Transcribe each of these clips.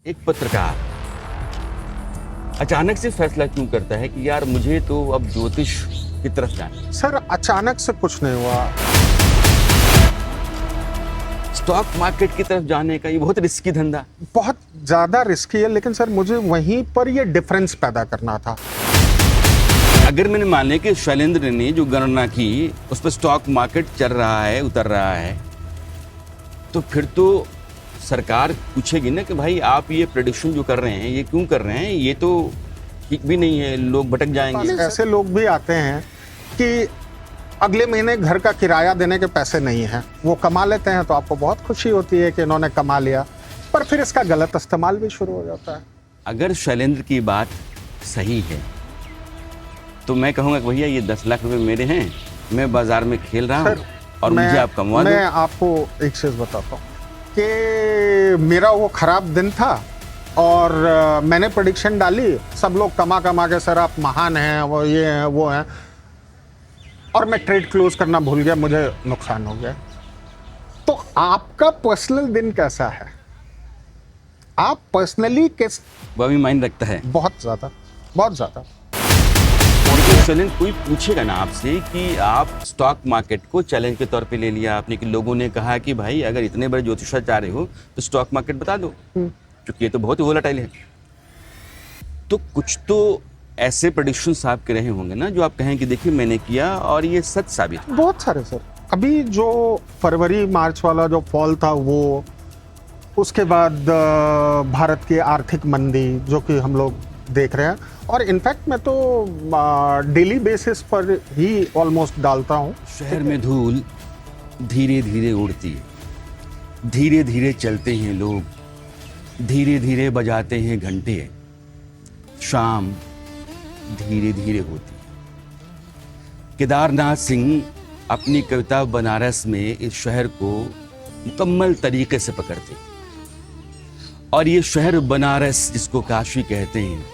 एक पत्रकार अचानक से फैसला क्यों करता है कि यार मुझे तो अब ज्योतिष की तरफ जाना है? सर अचानक से कुछ नहीं हुआ। स्टॉक मार्केट की तरफ जाने का ये बहुत रिस्की धंधा। बहुत ज्यादा रिस्की है, लेकिन सर मुझे वहीं पर ये डिफरेंस पैदा करना था। अगर मैंने माने कि शैलेंद्र ने जो गणना की उस पर स्टॉक मार्केट चल रहा है, उतर रहा है, तो फिर तो सरकार पूछेगी ना कि भाई आप ये प्रेडिक्शन जो कर रहे हैं ये क्यों कर रहे हैं, ये तो ठीक भी नहीं है, लोग भटक जाएंगे। ऐसे लोग भी आते हैं कि अगले महीने घर का किराया देने के पैसे नहीं हैं, वो कमा लेते हैं तो आपको बहुत खुशी होती है कि इन्होंने कमा लिया, पर फिर इसका गलत इस्तेमाल भी शुरू हो जाता है। अगर शैलेंद्र की बात सही है तो मैं कहूँगा कि भैया ये 10 लाख रुपए मेरे हैं, मैं बाजार में खेल रहा हूँ और मुझे आप कमवा दो। मैं आपको एक चीज बताता हूँ कि मेरा वो खराब दिन था और मैंने प्रेडिक्शन डाली, सब लोग कमा कमा के सर आप महान हैं, वो ये हैं वो हैं, और मैं ट्रेड क्लोज करना भूल गया, मुझे नुकसान हो गया। तो आपका पर्सनल दिन कैसा है? आप पर्सनली किस? वो भी मायने रखता है बहुत ज्यादा, बहुत ज्यादा। शैलेंद्र कोई पूछेगा ना आपसे कि आप स्टॉक मार्केट को चैलेंज के तौर पे ले लिया आपने कि लोगों ने कहा कि भाई अगर इतने बड़े ज्योतिषाचार्य चाह रहे हो तो स्टॉक मार्केट बता दो, क्योंकि ये तो बहुत ही वोलेटाइल है। तो कुछ तो ऐसे प्रेडिक्शंस आपके रहे होंगे ना जो आप कहें कि देखिए मैंने किया और ये सच साबित। बहुत सारे सर। अभी जो फरवरी मार्च वाला जो फॉल था वो, उसके बाद भारत की आर्थिक मंदी जो कि हम लोग देख रहे हैं, और इनफैक्ट मैं तो डेली बेसिस पर ही ऑलमोस्ट डालता हूँ। शहर में धूल धीरे धीरे उड़ती है, धीरे धीरे चलते हैं लोग, धीरे धीरे बजाते हैं घंटे, शाम धीरे धीरे होती है। केदारनाथ सिंह अपनी कविता बनारस में इस शहर को मुकम्मल तरीके से पकड़ते हैं, और ये शहर बनारस जिसको काशी कहते हैं,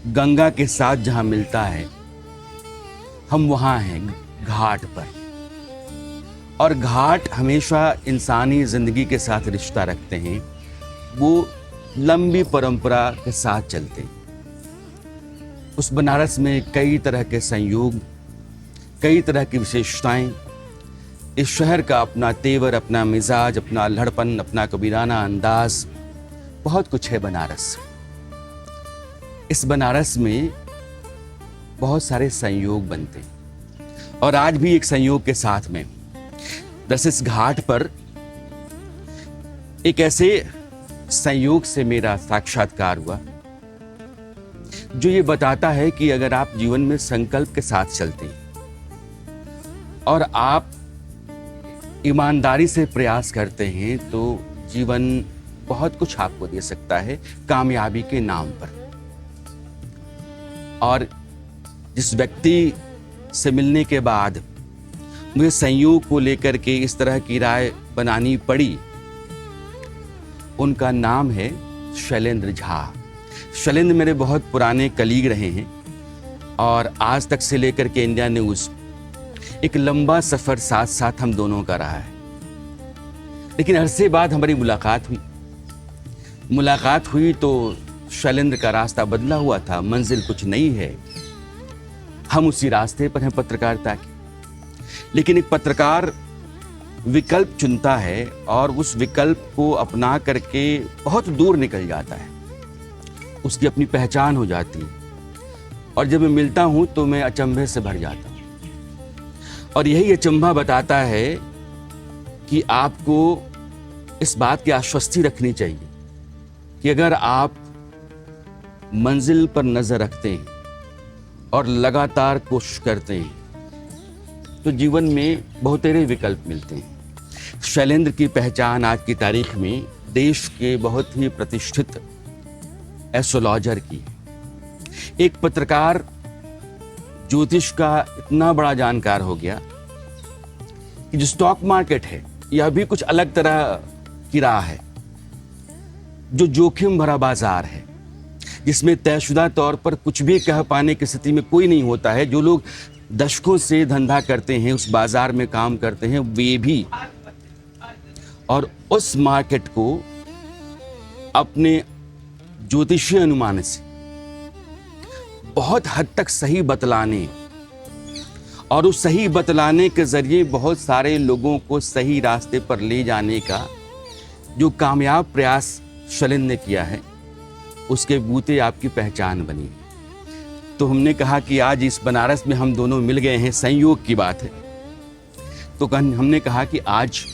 गंगा के साथ जहां मिलता है, हम वहां हैं घाट पर, और घाट हमेशा इंसानी जिंदगी के साथ रिश्ता रखते हैं, वो लंबी परंपरा के साथ चलते हैं। उस बनारस में कई तरह के संयोग, कई तरह की विशेषताएं, इस शहर का अपना तेवर, अपना मिजाज, अपना लड़पन, अपना कबीराना अंदाज, बहुत कुछ है बनारस। इस बनारस में बहुत सारे संयोग बनते हैं, और आज भी एक संयोग के साथ में दरअसल इस घाट पर एक ऐसे संयोग से मेरा साक्षात्कार हुआ जो ये बताता है कि अगर आप जीवन में संकल्प के साथ चलते हैं और आप ईमानदारी से प्रयास करते हैं तो जीवन बहुत कुछ आपको दे सकता है कामयाबी के नाम पर। और जिस व्यक्ति से मिलने के बाद मुझे संयोग को लेकर के इस तरह की राय बनानी पड़ी, उनका नाम है शैलेंद्र झा। शैलेंद्र मेरे बहुत पुराने कलीग रहे हैं, और आज तक से लेकर के इंडिया न्यूज़ एक लंबा सफर साथ साथ हम दोनों का रहा है। लेकिन अरसे बाद हमारी मुलाकात हुई तो शैलेंद्र का रास्ता बदला हुआ था, मंजिल कुछ नई है, हम उसी रास्ते पर हैं पत्रकारिता की। लेकिन एक पत्रकार विकल्प चुनता है और उस विकल्प को अपना करके बहुत दूर निकल जाता है, उसकी अपनी पहचान हो जाती है, और जब मैं मिलता हूं तो मैं अचंभे से भर जाता हूं। और यही अचंभा बताता है कि आपको इस बात की आश्वस्ति रखनी चाहिए कि अगर आप मंजिल पर नजर रखते हैं और लगातार कोशिश करते हैं तो जीवन में बहुतेरे विकल्प मिलते हैं। शैलेंद्र की पहचान आज की तारीख में देश के बहुत ही प्रतिष्ठित एस्ट्रोलॉजर की। एक पत्रकार ज्योतिष का इतना बड़ा जानकार हो गया कि जो स्टॉक मार्केट है यह भी कुछ अलग तरह की राह है, जो जोखिम भरा बाजार है, जिसमें तयशुदा तौर पर कुछ भी कह पाने की स्थिति में कोई नहीं होता है। जो लोग दशकों से धंधा करते हैं, उस बाजार में काम करते हैं, वे भी, और उस मार्केट को अपने ज्योतिषीय अनुमान से बहुत हद तक सही बतलाने और उस सही बतलाने के जरिए बहुत सारे लोगों को सही रास्ते पर ले जाने का जो कामयाब प्रयास शैलेंद्र ने किया है, उसके बूते आपकी पहचान बनी। तो हमने कहा कि आज इस बनारस में हम दोनों मिल गए हैं, संयोग की बात है। तो हमने कहा कि आज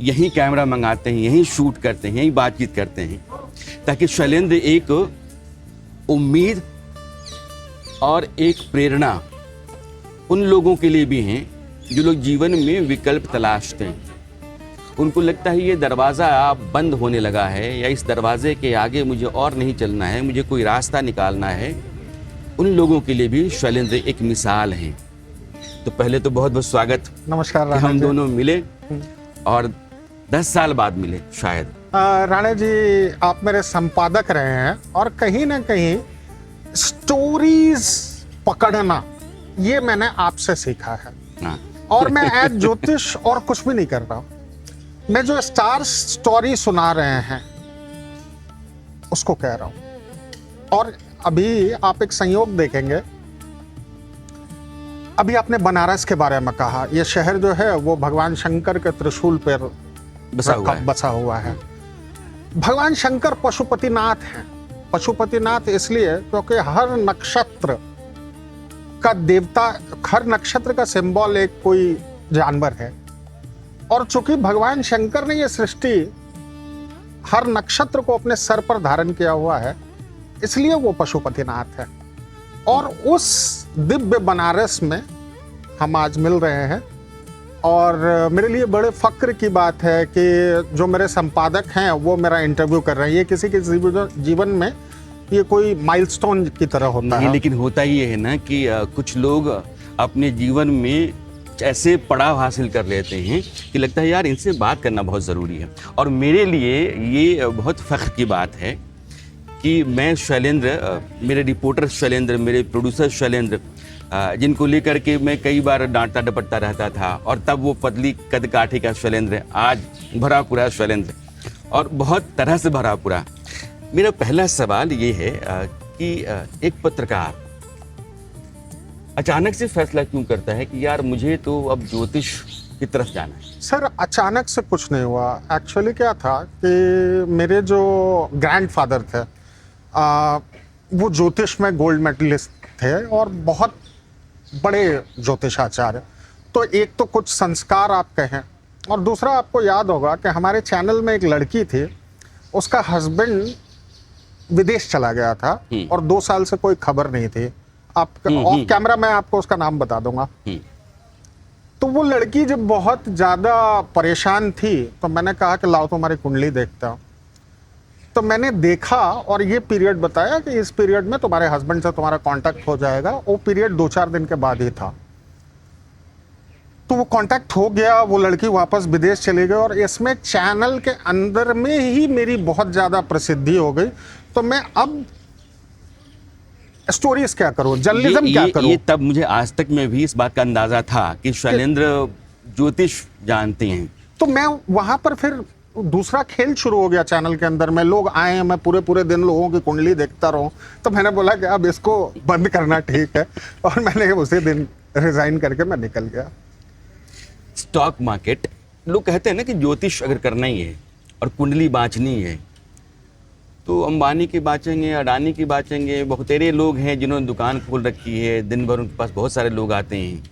यहीं कैमरा मंगाते हैं, यहीं शूट करते हैं, यहीं बातचीत करते हैं, ताकि शैलेंद्र एक उम्मीद और एक प्रेरणा उन लोगों के लिए भी हैं जो लोग जीवन में विकल्प तलाशते हैं। उनको लगता है ये दरवाज़ा अब बंद होने लगा है, या इस दरवाजे के आगे मुझे और नहीं चलना है, मुझे कोई रास्ता निकालना है। उन लोगों के लिए भी शैलेंद्र एक मिसाल हैं। तो पहले तो बहुत बहुत स्वागत। नमस्कार कि हम राणा जी। दोनों मिले और 10 साल बाद मिले शायद। राणा जी, आप मेरे संपादक रहे हैं और कहीं ना कहीं स्टोरीज पकड़ना ये मैंने आपसे सीखा है। हाँ। और मैं एज ज्योतिष और कुछ भी नहीं कर रहा हूं। मैं जो स्टार स्टोरी सुना रहे हैं उसको कह रहा हूं। और अभी आप एक संयोग देखेंगे, अभी आपने बनारस के बारे में कहा। यह शहर जो है वो भगवान शंकर के त्रिशूल पर बसा हुआ है। भगवान शंकर पशुपतिनाथ हैं। पशुपतिनाथ इसलिए क्योंकि हर नक्षत्र का देवता, हर नक्षत्र का सिंबल एक कोई जानवर है। और चूंकि भगवान शंकर ने यह सृष्टि हर नक्षत्र को अपने सर पर धारण किया हुआ है, इसलिए वो पशुपतिनाथ है। और उस दिव्य बनारस में हम आज मिल रहे हैं। और मेरे लिए बड़े फक्र की बात है कि जो मेरे संपादक हैं वो मेरा इंटरव्यू कर रहे हैं। ये किसी के जीवन में ये कोई माइलस्टोन की तरह होता है। लेकिन होता ये है ना कि कुछ लोग अपने जीवन में ऐसे पड़ाव हासिल कर लेते हैं कि लगता है यार इनसे बात करना बहुत ज़रूरी है। और मेरे लिए ये बहुत फ़ख्र की बात है कि मैं शैलेंद्र, मेरे रिपोर्टर शैलेंद्र, मेरे प्रोड्यूसर शैलेंद्र, जिनको लेकर के मैं कई बार डांटता डपटता रहता था, और तब वो पतली कद काठी का शैलेंद्र, आज भरा पूरा शैलेंद्र, और बहुत तरह से भरा पूरा। मेरा पहला सवाल ये है कि एक पत्रकार अचानक से फैसला क्यों करता है कि यार मुझे तो अब ज्योतिष की तरफ जाना है? सर, अचानक से कुछ नहीं हुआ। एक्चुअली क्या था कि मेरे जो ग्रैंडफादर थे वो ज्योतिष में गोल्ड मेडलिस्ट थे और बहुत बड़े ज्योतिषाचार्य। तो एक तो कुछ संस्कार आप कहें, और दूसरा आपको याद होगा कि हमारे चैनल में एक लड़की थी, उसका हस्बैंड विदेश चला गया था और 2 साल से कोई खबर नहीं थी। आप ऑफ कैमरा मैं आपको उसका नाम बता दूंगा। तो वो लड़की जब बहुत ज्यादा परेशान थी तो मैंने कहा कि लाओ तुम्हारी कुंडली देखता हूं। तो मैंने देखा और ये पीरियड बताया कि इस पीरियड में तुम्हारे हस्बैंड से तुम्हारा कांटेक्ट हो जाएगा। वो पीरियड 2-4 दिन के बाद ही था। तो वो कांटेक्ट हो गया, वो लड़की वापस विदेश चली गई, और इसमें चैनल के अंदर में ही मेरी बहुत ज्यादा प्रसिद्धि हो गई। तो मैं अब स्टोरीज क्या करूं, जर्नलिज्म क्या करूं। ये तब मुझे आज तक में भी इस बात का अंदाजा था कि शैलेंद्र ज्योतिष जानते हैं। तो मैं वहां पर फिर दूसरा खेल शुरू हो गया चैनल के अंदर में। लोग आए, मैं पूरे दिन लोगों की कुंडली देखता रहूं। तो मैंने बोला कि अब इसको बंद करना ठीक है, और मैंने उसी दिन रिजाइन करके मैं निकल गया। स्टॉक मार्केट, लोग कहते हैं ना कि ज्योतिष अगर करना ही है और कुंडली बाँचनी है तो अंबानी की बाँचेंगे, अडानी की बाँचेंगे। बहुतेरे लोग हैं जिन्होंने दुकान खोल रखी है, दिन भर उनके पास बहुत सारे लोग आते हैं।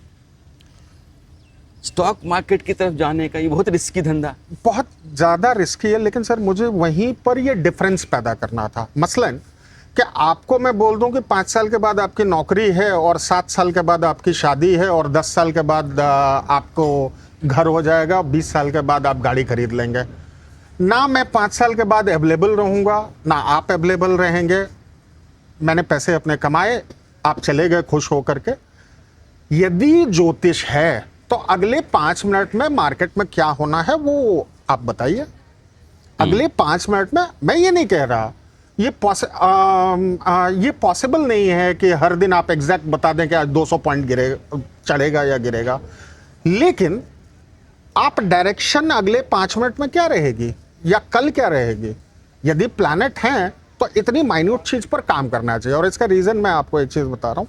स्टॉक मार्केट की तरफ जाने का ये बहुत रिस्की धंधा, बहुत ज़्यादा रिस्की है। लेकिन सर मुझे वहीं पर ये डिफरेंस पैदा करना था। मसलन कि आपको मैं बोल दूं कि 5 साल के बाद आपकी नौकरी है और 7 साल के बाद आपकी शादी है और 10 साल के बाद आपको घर हो जाएगा, 20 साल के बाद आप गाड़ी खरीद लेंगे। ना मैं 5 साल के बाद अवेलेबल रहूँगा, ना आप अवेलेबल रहेंगे। मैंने पैसे अपने कमाए, आप चले गए खुश होकर के। यदि ज्योतिष है तो अगले 5 मिनट में मार्केट में क्या होना है वो आप बताइए। अगले 5 मिनट में, मैं ये नहीं कह रहा ये पॉसिबल नहीं है कि हर दिन आप एग्जैक्ट बता दें कि आज 200 पॉइंट चढ़ेगा या गिरेगा, लेकिन आप डायरेक्शन अगले 5 मिनट में क्या रहेगी या कल क्या रहेगी यदि प्लैनेट हैं तो इतनी माइन्यूट चीज पर काम करना चाहिए। और इसका रीजन मैं आपको एक चीज बता रहा हूं।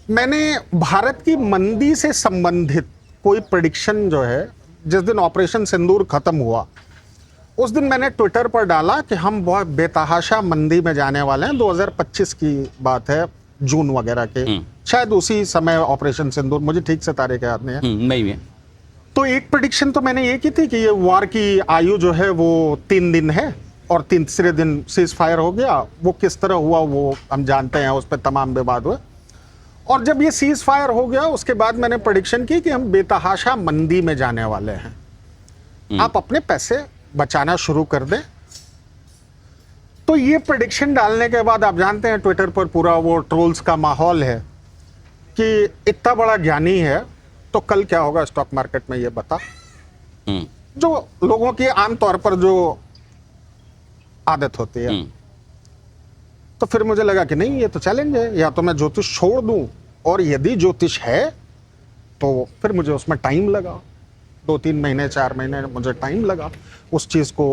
मैंने भारत की मंदी से संबंधित कोई प्रेडिक्शन जो है, जिस दिन ऑपरेशन सिंदूर खत्म हुआ उस दिन मैंने ट्विटर पर डाला कि हम बहुत बेतहाशा मंदी में जाने वाले हैं। 2025 की बात है, जून वगैरह के, शायद उसी समय ऑपरेशन सिंदूर, मुझे ठीक से तारीख याद नहीं है। मई में। तो एक प्रेडिक्शन तो मैंने ये की थी कि ये वार की आयु जो है वो 3 दिन है और तीसरे दिन सीज फायर हो गया। वो किस तरह हुआ वो हम जानते हैं, उस पर तमाम विवाद हुए। और जब ये सीज फायर हो गया उसके बाद मैंने प्रेडिक्शन की कि हम बेतहाशा मंदी में जाने वाले हैं, आप अपने पैसे बचाना शुरू कर दें। तो ये प्रेडिक्शन डालने के बाद आप जानते हैं ट्विटर पर पूरा वो ट्रोल्स का माहौल है कि इतना बड़ा ज्ञानी है तो कल क्या होगा स्टॉक मार्केट में, ये बता। जो लोगों की आमतौर पर जो आदत होती है। तो फिर मुझे लगा कि नहीं, ये तो चैलेंज है, या तो मैं ज्योतिष छोड़ दूं, और यदि ज्योतिष है तो फिर मुझे उसमें टाइम लगा, 2-3 महीने 4 महीने मुझे टाइम लगा उस चीज को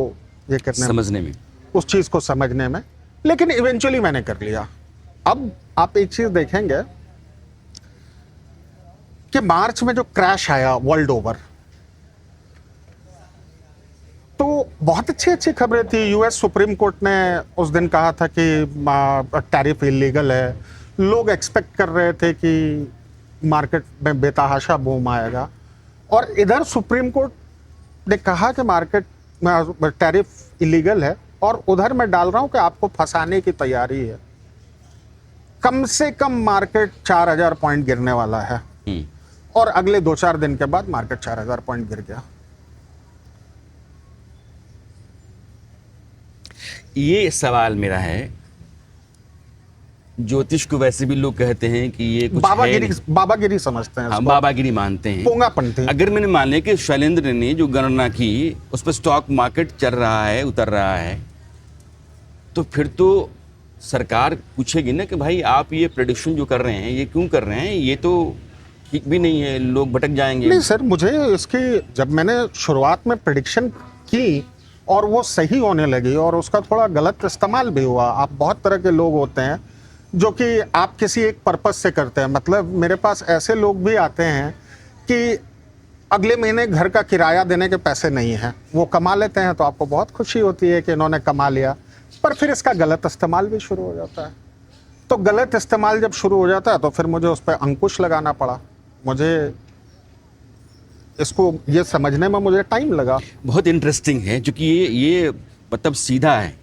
ये करने समझने में, उस चीज को समझने में। लेकिन इवेंचुअली मैंने कर लिया। अब आप एक चीज देखेंगे कि मार्च में जो क्रैश आया वर्ल्ड ओवर, तो बहुत अच्छी अच्छी खबरें थी। यूएस सुप्रीम कोर्ट ने उस दिन कहा था कि टैरिफ इलीगल है। लोग एक्सपेक्ट कर रहे थे कि मार्केट में बेतहाशा बूम आएगा, और इधर सुप्रीम कोर्ट ने कहा कि मार्केट में टैरिफ इलीगल है, और उधर मैं डाल रहा हूं कि आपको फंसाने की तैयारी है। कम से कम मार्केट 4000 पॉइंट गिरने वाला है, और अगले 2-4 दिन के बाद मार्केट 4000 पॉइंट गिर गया। ये सवाल मेरा है, ज्योतिष को वैसे भी लोग कहते हैं कि ये कुछ बाबागिरी समझते हैं, हाँ, बाबागिरी मानते हैं, पोंगापंथी। अगर मैंने मान लिया कि शैलेंद्र ने जो गणना की उस पर स्टॉक मार्केट चल रहा है, उतर रहा है, तो फिर तो सरकार पूछेगी ना कि भाई आप ये प्रेडिक्शन जो कर रहे हैं ये क्यों कर रहे हैं, ये तो ठीक भी नहीं है, लोग भटक जाएंगे। नहीं सर, मुझे इसकी, जब मैंने शुरुआत में प्रेडिक्शन की और वो सही होने लगी और उसका थोड़ा गलत इस्तेमाल भी हुआ। आप बहुत तरह के लोग होते हैं जो कि आप किसी एक पर्पस से करते हैं। मतलब मेरे पास ऐसे लोग भी आते हैं कि अगले महीने घर का किराया देने के पैसे नहीं हैं, वो कमा लेते हैं, तो आपको बहुत खुशी होती है कि इन्होंने कमा लिया, पर फिर इसका गलत इस्तेमाल भी शुरू हो जाता है। तो गलत इस्तेमाल जब शुरू हो जाता है तो फिर मुझे उस पर अंकुश लगाना पड़ा। मुझे इसको ये समझने में मुझे टाइम लगा। बहुत इंटरेस्टिंग है, क्योंकि ये मतलब सीधा है,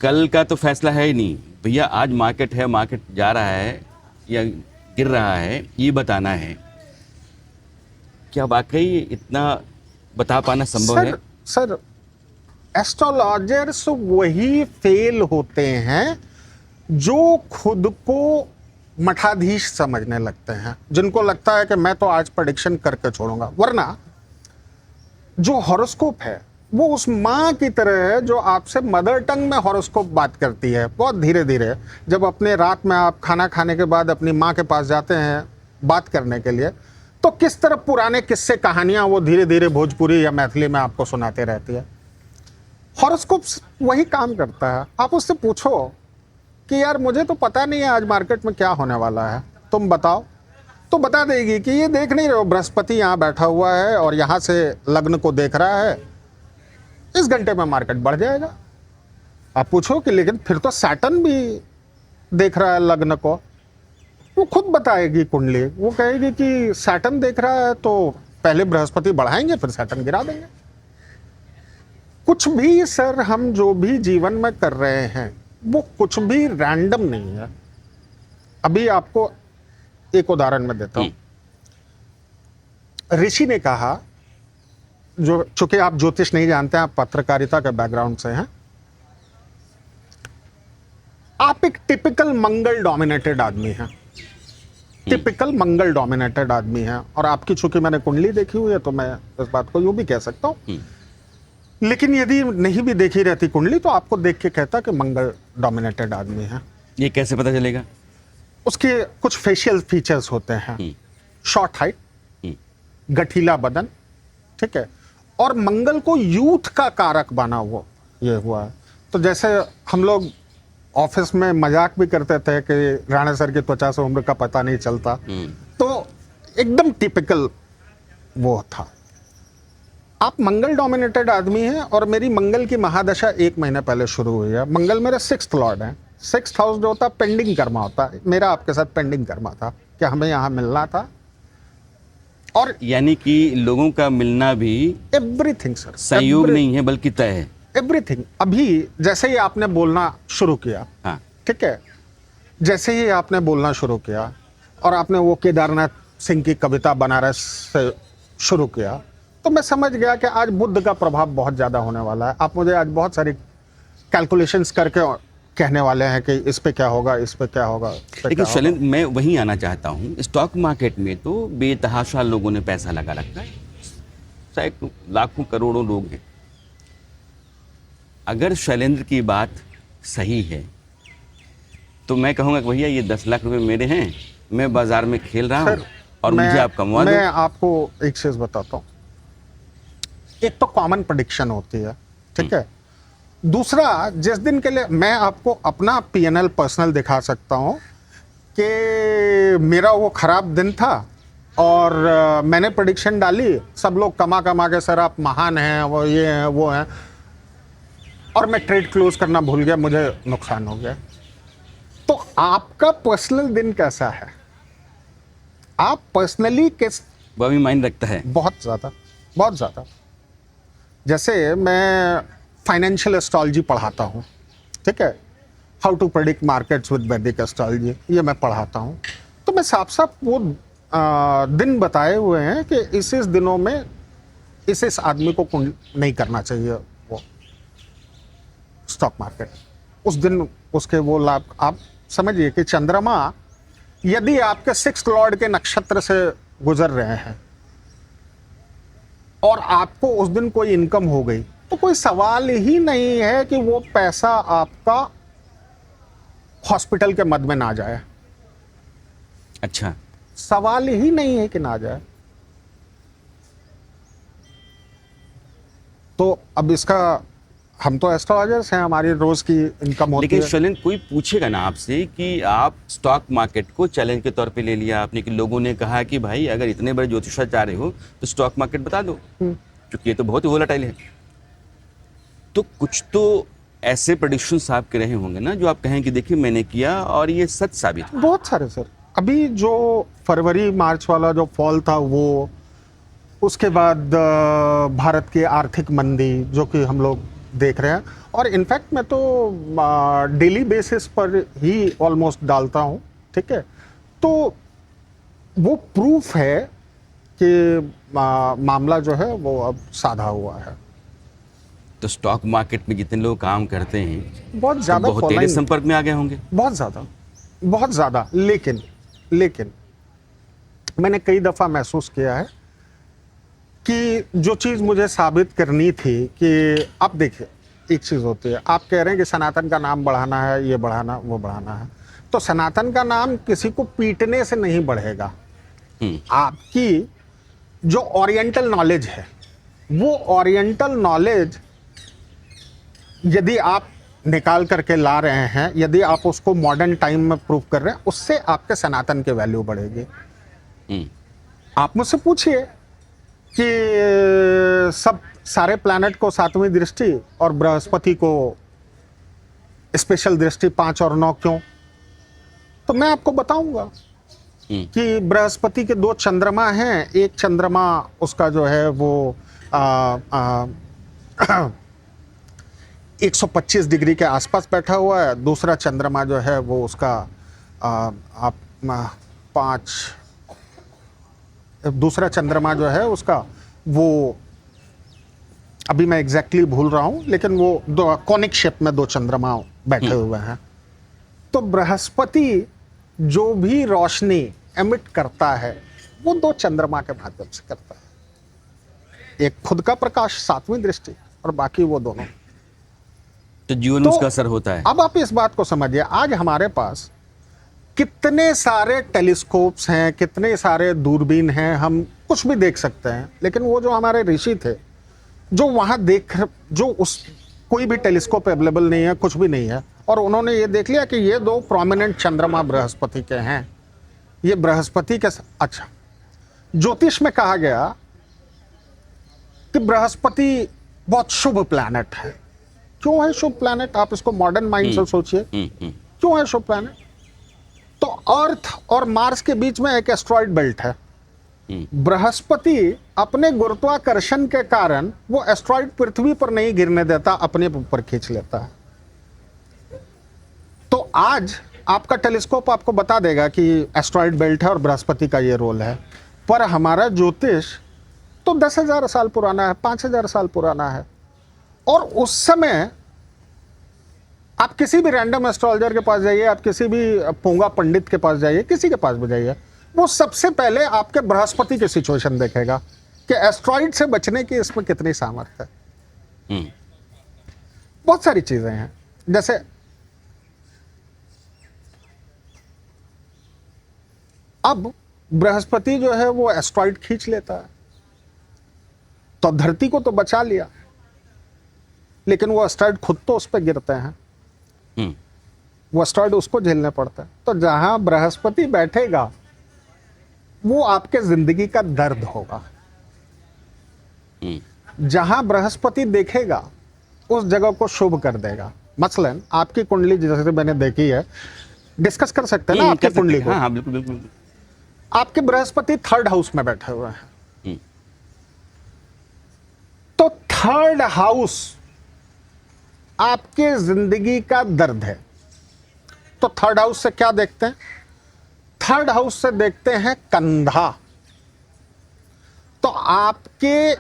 कल का तो फैसला है ही नहीं भैया, आज मार्केट है, मार्केट जा रहा है या गिर रहा है, ये बताना है। क्या वाकई इतना बता पाना संभव है? सर, एस्ट्रोलॉजर्स वही फेल होते हैं जो खुद को मठाधीश समझने लगते हैं, जिनको लगता है कि मैं तो आज प्रेडिक्शन करके छोड़ूंगा। वरना जो हॉरोस्कोप है वो उस माँ की तरह है जो आपसे मदर टंग में हॉरोस्कोप बात करती है, बहुत धीरे धीरे। जब अपने रात में आप खाना खाने के बाद अपनी माँ के पास जाते हैं बात करने के लिए, तो किस तरह पुराने किस्से कहानियां वो धीरे धीरे भोजपुरी या मैथिली में आपको सुनाते रहती है। हॉरोस्कोप वही काम करता है। आप उससे पूछो कि यार मुझे तो पता नहीं है आज मार्केट में क्या होने वाला है, तुम बताओ, तो बता देगी कि ये देख नहीं रहे हो, बृहस्पति यहाँ बैठा हुआ है और यहाँ से लग्न को देख रहा है, इस घंटे में मार्केट बढ़ जाएगा। आप पूछो कि लेकिन फिर तो सैटर्न भी देख रहा है लग्न को, वो खुद बताएगी कुंडली, वो कहेगी कि सैटर्न देख रहा है तो पहले बृहस्पति बढ़ाएंगे फिर सैटर्न गिरा देंगे। कुछ भी सर, हम जो भी जीवन में कर रहे हैं वो कुछ भी रैंडम नहीं है। अभी आपको एक उदाहरण मैं देता हूं। ऋषि ने कहा, जो चूंकि आप ज्योतिष नहीं जानते हैं, आप पत्रकारिता के बैकग्राउंड से हैं, आप एक टिपिकल मंगल डोमिनेटेड आदमी हैं, टिपिकल मंगल डोमिनेटेड आदमी हैं, और आपकी चूंकि मैंने कुंडली देखी हुई है तो मैं इस बात को यूं भी कह सकता हूं। लेकिन यदि नहीं भी देखी रहती कुंडली तो आपको देख के कहता कि मंगल डोमिनेटेड आदमी है। ये कैसे पता चलेगा? उसके कुछ फेशियल फीचर्स होते हैं, शॉर्ट हाइट, गठीला बदन, ठीक है, और मंगल को यूथ का कारक बना वो ये हुआ है। तो जैसे हम लोग ऑफिस में मजाक भी करते थे कि राणा सर की त्वचा से उम्र का पता नहीं चलता, तो एकदम टिपिकल वो था। आप मंगल डोमिनेटेड आदमी हैं और मेरी मंगल की महादशा 1 महीने पहले शुरू हुई है। मंगल मेरा 6th लॉर्ड है। 6th हाउस जो होता है पेंडिंग कर्मा होता है, मेरा आपके साथ पेंडिंग कर्मा था कि हमें यहाँ मिलना था। और यानी कि लोगों का मिलना भी एवरीथिंग सर, संयोग नहीं है बल्कि तय है। एवरीथिंग। अभी जैसे ही आपने बोलना शुरू किया, हाँ, ठीक है, जैसे ही आपने बोलना शुरू किया और आपने वो केदारनाथ सिंह की कविता बनारस से शुरू किया, तो मैं समझ गया कि आज बुद्ध का प्रभाव बहुत ज़्यादा होने वाला है। आप मुझे आज बहुत सारी कैलकुलेशंस करके कहने वाले हैं कि इस पे क्या होगा, इस पे क्या होगा, इस पे लेकिन क्या शैलेंद्र, मैं वहीं आना चाहता हूँ। स्टॉक मार्केट में तो बेतहाशा लोगों ने पैसा लगा रखा है, सैकड़ों लाखों करोड़ों लोग हैं। अगर शैलेंद्र की बात सही है तो मैं कहूँगा कि भैया ये 10 लाख रुपए मेरे हैं, मैं बाजार में खेल रहा हूँ और मुझे आप कमवा दो। मैं आपको एक चीज बताता हूँ। एक तो कॉमन प्रेडिक्शन होती है, ठीक है। दूसरा, जिस दिन के लिए मैं आपको अपना पीएनएल पर्सनल दिखा सकता हूँ कि मेरा वो खराब दिन था और मैंने प्रेडिक्शन डाली, सब लोग कमा कमा के सर आप महान हैं, वो ये हैं वो हैं, और मैं ट्रेड क्लोज करना भूल गया, मुझे नुकसान हो गया। तो आपका पर्सनल दिन कैसा है? आप पर्सनली किस, वो भी मायने रखता है। बहुत ज़्यादा, बहुत ज़्यादा। जैसे मैं फाइनेंशियल एस्ट्रोलॉजी पढ़ाता हूँ, ठीक है, how to predict markets with Vedic astrology, ये मैं पढ़ाता हूँ। तो मैं साफ साफ वो दिन बताए हुए हैं कि इस दिनों में इस आदमी को नहीं करना चाहिए वो स्टॉक मार्केट। उस दिन उसके वो लाभ, आप समझिए कि चंद्रमा यदि आपके 6th लॉर्ड के नक्षत्र से गुजर रहे हैं और आपको उस दिन कोई इनकम हो गई, तो कोई सवाल ही नहीं है कि वो पैसा आपका हॉस्पिटल के मद में ना जाए। अच्छा, सवाल ही नहीं है कि ना जाए। तो अब इसका, हम तो एस्ट्रोलॉजर्स हैं, हमारी रोज की इनकम होती लेकिन है। शैलेंद्र, कोई पूछेगा ना आपसे कि आप स्टॉक मार्केट को चैलेंज के तौर पे ले लिया आपने, कि लोगों ने कहा कि भाई अगर इतने बड़े ज्योतिषाचार्य हो तो स्टॉक मार्केट बता दो, क्योंकि ये तो बहुत ही वोलेटाइल है। तो कुछ तो ऐसे प्रेडिक्शंस आपके रहे होंगे ना जो आप कहें कि देखिए मैंने किया और ये सच साबित हुआ। बहुत सारे सर। अभी जो फरवरी मार्च वाला जो फॉल था वो, उसके बाद भारत की आर्थिक मंदी जो कि हम लोग देख रहे हैं, और इनफैक्ट मैं तो डेली बेसिस पर ही ऑलमोस्ट डालता हूँ, ठीक है। तो वो प्रूफ है कि मामला जो है वो अब साधा हुआ है। तो स्टॉक मार्केट में जितने लोग काम करते हैं बहुत ज़्यादा तो बहुत तेरे संपर्क में आ गए होंगे। बहुत ज़्यादा, बहुत ज़्यादा। लेकिन मैंने कई दफ़ा महसूस किया है कि जो चीज़ मुझे साबित करनी थी कि, आप देखिए एक चीज़ होती है, आप कह रहे हैं कि सनातन का नाम बढ़ाना है, ये बढ़ाना वो बढ़ाना है, तो सनातन का नाम किसी को पीटने से नहीं बढ़ेगा। आपकी जो ओरिएंटल नॉलेज है, वो ओरिएंटल नॉलेज यदि आप निकाल करके ला रहे हैं, यदि आप उसको मॉडर्न टाइम में प्रूव कर रहे हैं, उससे आपके सनातन की वैल्यू बढ़ेगी। आप मुझसे पूछिए कि सब सारे प्लैनेट को 7वीं दृष्टि और बृहस्पति को स्पेशल दृष्टि 5 और 9 क्यों, तो मैं आपको बताऊंगा कि बृहस्पति के 2 चंद्रमा हैं। एक चंद्रमा उसका जो है वो 125 डिग्री के आसपास बैठा हुआ है, दूसरा चंद्रमा जो है वो उसका आप 5, दूसरा चंद्रमा जो है उसका वो, अभी मैं एग्जैक्टली भूल रहा हूँ, लेकिन वो दो कॉनिक शेप में 2 चंद्रमा बैठे हुए हैं। तो बृहस्पति जो भी रोशनी एमिट करता है वो 2 चंद्रमा के माध्यम से करता है। एक खुद का प्रकाश 7वीं दृष्टि और बाकी वो दोनों। तो जीवन में उसका असर होता है। अब आप इस बात को समझिए, आज हमारे पास कितने सारे टेलीस्कोप्स हैं, कितने सारे दूरबीन हैं, हम कुछ भी देख सकते हैं, लेकिन वो जो हमारे ऋषि थे जो वहां जो उस कोई भी टेलीस्कोप अवेलेबल नहीं है, कुछ भी नहीं है, और उन्होंने ये देख लिया कि ये दो प्रोमिनेंट चंद्रमा बृहस्पति के हैं, ये बृहस्पति के अच्छा, ज्योतिष में कहा गया कि बृहस्पति बहुत शुभ प्लैनेट है। क्यों है शुभ प्लैनेट? आप इसको मॉडर्न माइंड से सोचिए, क्यों है शुभ प्लैनेट? तो अर्थ और मार्स के बीच में एक एस्ट्रॉइड बेल्ट है। बृहस्पति अपने गुरुत्वाकर्षण के कारण वो एस्ट्रॉइड पृथ्वी पर नहीं गिरने देता, अपने ऊपर खींच लेता है। तो आज आपका टेलीस्कोप आपको बता देगा कि एस्ट्रॉइड बेल्ट है और बृहस्पति का ये रोल है, पर हमारा ज्योतिष तो 10,000 साल पुराना है, 5,000 साल पुराना है। और उस समय आप किसी भी रैंडम एस्ट्रोलॉजर के पास जाइए, आप किसी भी पोंगा पंडित के पास जाइए, किसी के पास भी जाइए, वो सबसे पहले आपके बृहस्पति की सिचुएशन देखेगा कि एस्ट्रॉइड से बचने की इसमें कितनी सामर्थ्य है। बहुत सारी चीजें हैं, जैसे अब बृहस्पति जो है वो एस्ट्रॉइड खींच लेता है, तो धरती को तो बचा लिया, लेकिन वो एस्ट्रॉइड खुद तो उस पर गिरते हैं, वो एस्ट्रॉइड उसको झेलने पड़ता है। तो जहां बृहस्पति बैठेगा वो आपके जिंदगी का दर्द होगा। जहां बृहस्पति देखेगा उस जगह को शुभ कर देगा। मसलन आपकी कुंडली जैसे मैंने देखी है, डिस्कस कर सकते हैं ना आपकी कुंडली को। हाँ, बिल्कुल बिल्कुल। आपके बृहस्पति 3rd हाउस में बैठे हुए हैं, तो 3rd हाउस आपके जिंदगी का दर्द है। तो 3rd हाउस से क्या देखते हैं? 3rd हाउस से देखते हैं कंधा। तो आपके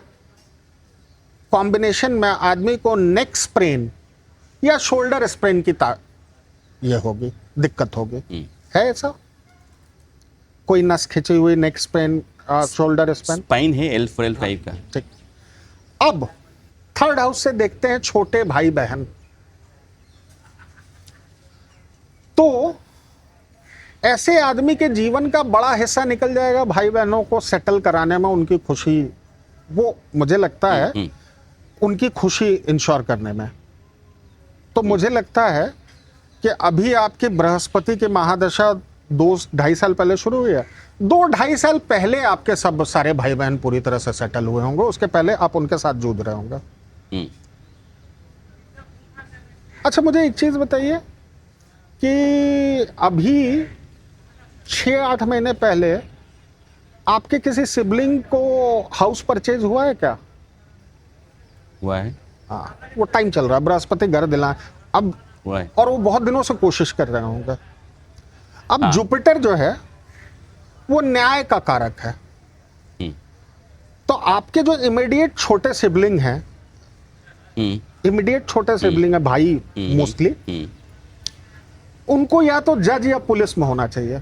कॉम्बिनेशन में आदमी को नेक स्प्रेन या शोल्डर स्प्रेन की ये होगी, दिक्कत होगी। है ऐसा कोई नस खिंची हुई, नेक स्प्रेन, शोल्डर स्प्रेन? स्पाइन है L4 L5 का। ठीक। अब 3rd हाउस से देखते हैं छोटे भाई बहन। तो ऐसे आदमी के जीवन का बड़ा हिस्सा निकल जाएगा भाई बहनों को सेटल कराने में, उनकी खुशी, वो मुझे लगता है उनकी खुशी इंश्योर करने में। तो मुझे लगता है कि अभी आपकी बृहस्पति की महादशा 2-2.5 साल पहले शुरू हुई है। 2-2.5 साल पहले आपके सब सारे भाई बहन पूरी तरह से सेटल हुए होंगे, उसके पहले आप उनके साथ जूझ रहे होंगे। अच्छा, मुझे एक चीज बताइए कि अभी 6-8 महीने पहले आपके किसी सिबलिंग को हाउस परचेज हुआ है क्या? हुआ है। हाँ, वो टाइम चल रहा है, बृहस्पति घर दिला अब हुआ है। और वो बहुत दिनों से कोशिश कर रहे होंगे। अब जुपिटर जो है वो न्याय का कारक है। तो आपके जो इमीडिएट छोटे सिबलिंग हैं, इमीडिएट छोटे सिबलिंग है भाई मोस्टली, उनको या तो जज या पुलिस में होना चाहिए।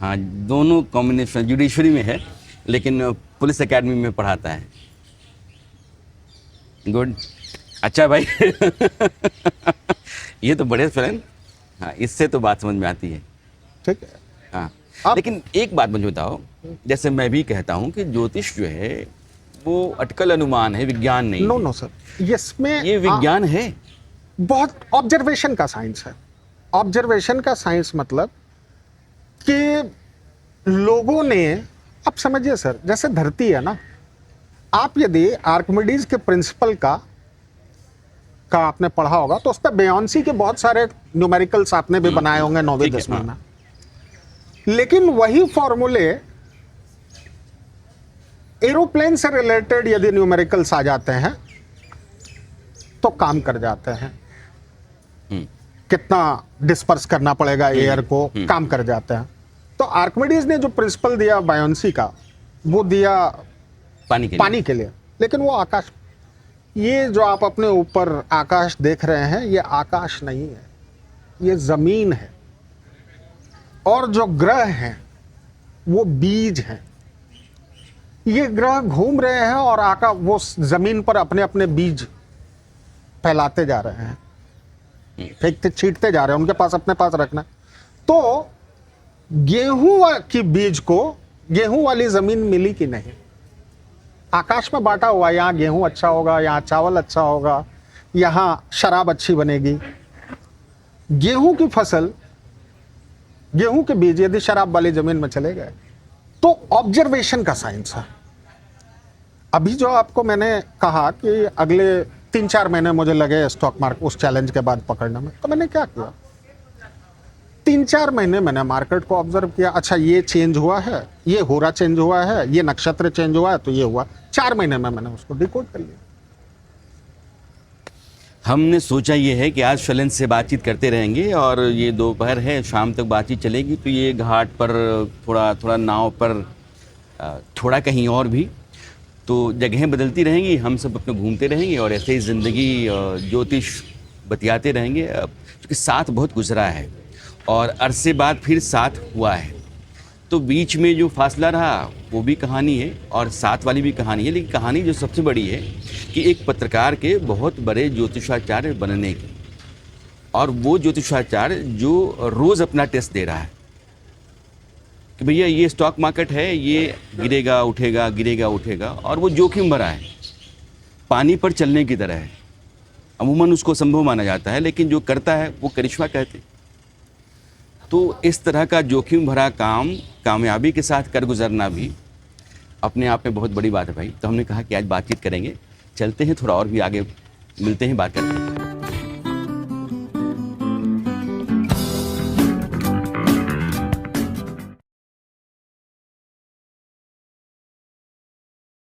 हाँ, दोनों कॉम्बिनेशन जुडिशरी में है, लेकिन पुलिस एकेडमी में पढ़ाता है। गुड, अच्छा भाई। ये तो बड़े फ्रेंड। हाँ, इससे तो बात समझ में आती है। ठीक है। हाँ, लेकिन एक बात मुझे बताओ, जैसे मैं भी कहता हूँ कि ज्योतिष जो है वो अटकल अनुमान है, विज्ञान नहीं। नो सर, इसमें ये विज्ञान है, बहुत ऑब्जर्वेशन का साइंस है। ऑब्जर्वेशन का साइंस मतलब कि लोगों ने, अब समझिए सर, जैसे धरती है ना, आप यदि आर्किमिडीज के प्रिंसिपल का आपने पढ़ा होगा तो उस पर बेयोंसी के बहुत सारे न्यूमेरिकल्स आपने भी बनाए होंगे 9वीं 10वीं में। लेकिन वही फॉर्मूले एरोप्लेन से रिलेटेड यदि न्यूमेरिकल्स आ जाते हैं तो काम कर जाते हैं। कितना डिस्पर्स करना पड़ेगा एयर को, काम कर जाते हैं। तो आर्किमिडीज ने जो प्रिंसिपल दिया बायोंसी का, वो दिया पानी के लिए। लेकिन वो आकाश, ये जो आप अपने ऊपर आकाश देख रहे हैं, ये आकाश नहीं है, ये जमीन है। और जो ग्रह हैं वो बीज हैं। ये ग्रह घूम रहे हैं और वो जमीन पर अपने अपने बीज फैलाते जा रहे हैं, फेंकते छींटते जा रहे हैं, उनके पास अपने पास रखना। तो गेहूं की बीज को गेहूं वाली जमीन मिली कि नहीं? आकाश में बांटा हुआ है, यहाँ गेहूं अच्छा होगा, यहाँ चावल अच्छा होगा, यहाँ शराब अच्छी बनेगी। गेहूं की फसल, गेहूं के बीज यदि शराब वाली जमीन में चले गए तो ऑब्जर्वेशन का साइंस है। अभी जो आपको मैंने कहा कि अगले 3-4 महीने मुझे लगे स्टॉक मार्केट उस चैलेंज के बाद पकड़ने में, तो मैंने क्या किया, 3-4 महीने मैंने मार्केट को ऑब्जर्व किया। अच्छा ये चेंज हुआ है, ये होरा चेंज हुआ है, ये नक्षत्र चेंज हुआ है, तो ये हुआ। 4 महीने में मैंने उसको डिकोड कर लिया। हमने सोचा ये है कि आज शैलेंद्र से बातचीत करते रहेंगे और ये दोपहर है, शाम तक बातचीत चलेगी, तो ये घाट पर थोड़ा थोड़ा नाव पर थोड़ा कहीं और भी, तो जगहें बदलती रहेंगी, हम सब अपने घूमते रहेंगे और ऐसे ही ज़िंदगी ज्योतिष बतियाते रहेंगे। क्योंकि साथ बहुत गुजरा है और अरसे बाद फिर साथ हुआ है, तो बीच में जो फासला रहा वो भी कहानी है और साथ वाली भी कहानी है। लेकिन कहानी जो सबसे बड़ी है कि एक पत्रकार के बहुत बड़े ज्योतिषाचार्य बनने की, और वो ज्योतिषाचार्य जो रोज़ अपना टेस्ट दे रहा है कि भैया ये स्टॉक मार्केट है, ये गिरेगा उठेगा गिरेगा उठेगा, और वो जोखिम भरा है, पानी पर चलने की तरह है। अमूमन उसको संभव माना जाता है, लेकिन जो करता है वो करिश्मा कहते। तो इस तरह का जोखिम भरा काम कामयाबी के साथ कर गुजरना भी अपने आप में बहुत बड़ी बात है भाई। तो हमने कहा कि आज बातचीत करेंगे, चलते हैं थोड़ा और भी आगे, मिलते हैं, बात करते हैं।